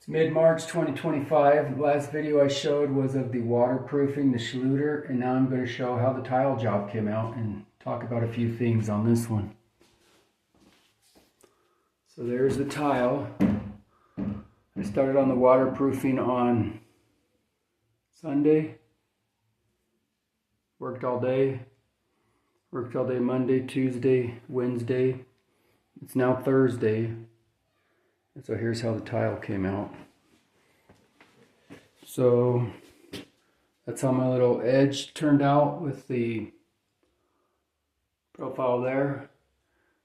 It's mid-March 2025. The last video I showed was of the waterproofing, the schluter, and now I'm going to show how the tile job came out and talk about a few things on this one. So there's the tile. I started on the waterproofing on Sunday. Worked all day Monday, Tuesday, Wednesday. It's now Thursday. And so here's how the tile came out. So that's how my little edge turned out with the profile there.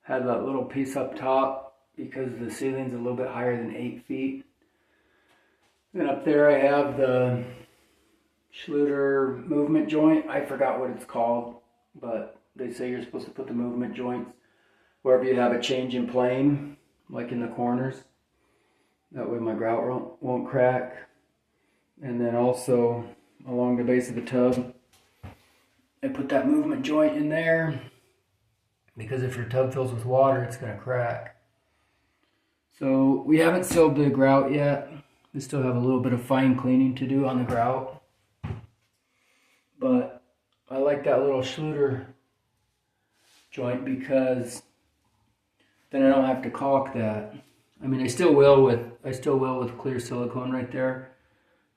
Had that little piece up top because the ceiling's a little bit higher than 8 feet. Then up there I have the schluter movement joint. I forgot what it's called, but they say you're supposed to put the movement joints wherever you have a change in plane, like in the corners. That way my grout won't crack. And then also along the base of the tub, I put that movement joint in there because if your tub fills with water, it's going to crack. So we haven't sealed the grout yet. We still have a little bit of fine cleaning to do on the grout. But I like that little schluter joint because then I don't have to caulk that. I mean, I still will with clear silicone right there,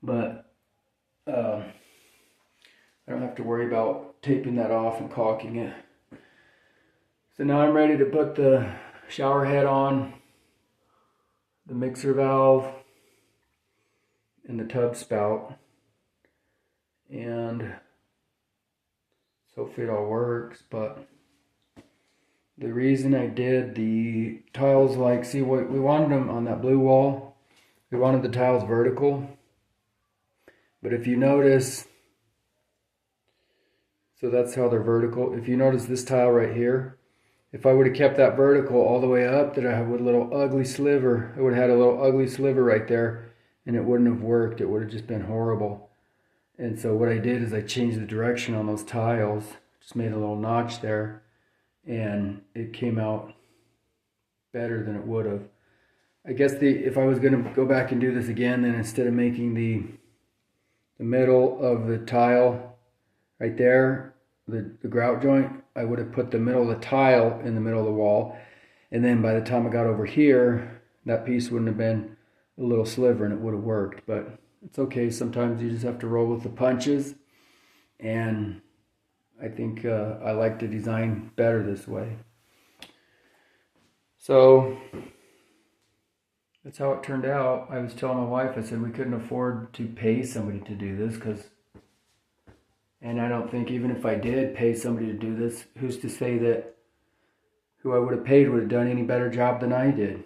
but I don't have to worry about taping that off and caulking it. So now I'm ready to put the shower head on, the mixer valve, and the tub spout, and so hopefully it all works. But the reason I did the tiles, like, see, what we wanted them on that blue wall, we wanted the tiles vertical. But if you notice, so that's how they're vertical. If you notice this tile right here, if I would have kept that vertical all the way up, that I have a little ugly sliver, I would have had a little ugly sliver right there, and it wouldn't have worked. It would have just been horrible. And so what I did is I changed the direction on those tiles, just made a little notch there, and it came out better than it would have. I guess if I was going to go back and do this again, then instead of making the middle of the tile right there, the grout joint, I would have put the middle of the tile in the middle of the wall, and then by the time I got over here, that piece wouldn't have been a little sliver and it would have worked. But it's okay, sometimes you just have to roll with the punches, and I think I like the design better this way. So that's how it turned out. I was telling my wife, I said we couldn't afford to pay somebody to do this, and I don't think even if I did pay somebody to do this, who's to say that who I would have paid would have done any better job than I did.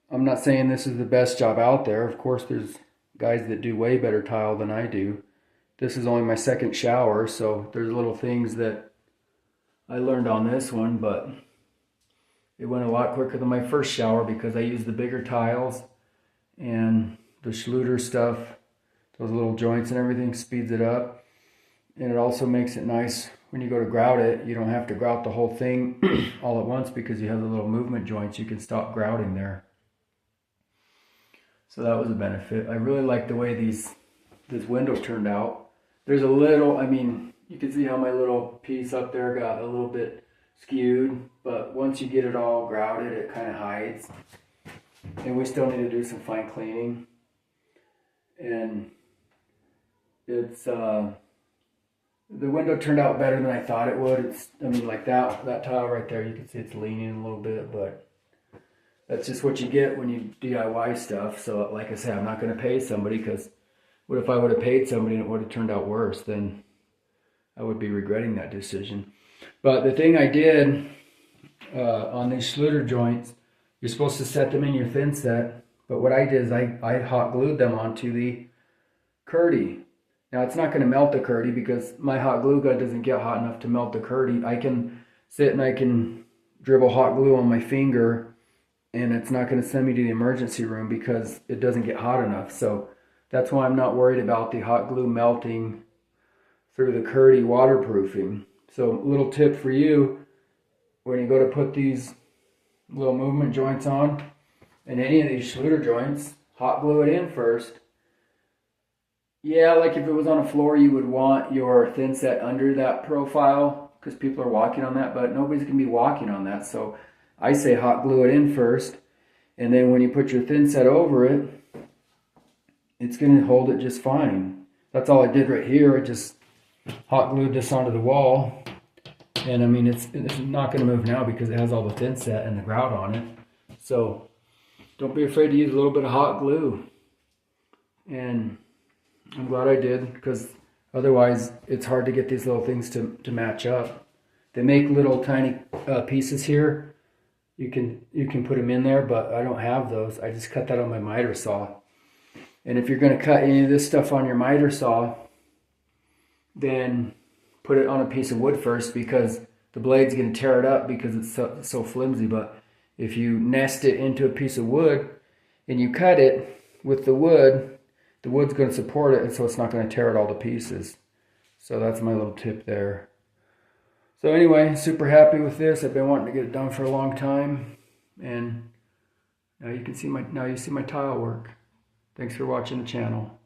I'm not saying this is the best job out there. Of course, there's guys that do way better tile than I do. This is only my second shower, so there's little things that I learned on this one, but it went a lot quicker than my first shower because I used the bigger tiles, and the schluter stuff, those little joints and everything, speeds it up. And it also makes it nice when you go to grout it. You don't have to grout the whole thing all at once because you have the little movement joints. You can stop grouting there. So that was a benefit. I really like the way this window turned out. There's a little, I mean, you can see how my little piece up there got a little bit skewed, but once you get it all grouted, it kind of hides. And we still need to do some fine cleaning. And it's, the window turned out better than I thought it would. It's, I mean, like that tile right there, you can see it's leaning a little bit, but that's just what you get when you DIY stuff. So like I said, I'm not going to pay somebody, because what if I would have paid somebody and it would have turned out worse? Then I would be regretting that decision. But the thing I did on these schluter joints, you're supposed to set them in your thin set. But what I did is I hot glued them onto the curdy. Now it's not going to melt the curdy because my hot glue gun doesn't get hot enough to melt the curdy. I can sit and I can dribble hot glue on my finger, and it's not going to send me to the emergency room because it doesn't get hot enough. So that's why I'm not worried about the hot glue melting through the curdy waterproofing. So a little tip for you, when you go to put these little movement joints on, and any of these schluter joints, hot glue it in first. Yeah, like if it was on a floor, you would want your thin set under that profile because people are walking on that, but nobody's going to be walking on that. So I say hot glue it in first, and then when you put your thin set over it, it's going to hold it just fine. That's all I did right here. I just hot glued this onto the wall, and I mean it's not going to move now because it has all the thin set and the grout on it. So don't be afraid to use a little bit of hot glue, and I'm glad I did, because otherwise it's hard to get these little things to match up. They make little tiny pieces here. You can put them in there, but I don't have those. I just cut that on my miter saw. And if you're going to cut any of this stuff on your miter saw, then put it on a piece of wood first, because the blade's going to tear it up because it's so flimsy. But if you nest it into a piece of wood and you cut it with the wood's going to support it, and so it's not going to tear it all to pieces. So that's my little tip there. So anyway, super happy with this. I've been wanting to get it done for a long time, and now you see my tile work. Thanks for watching the channel.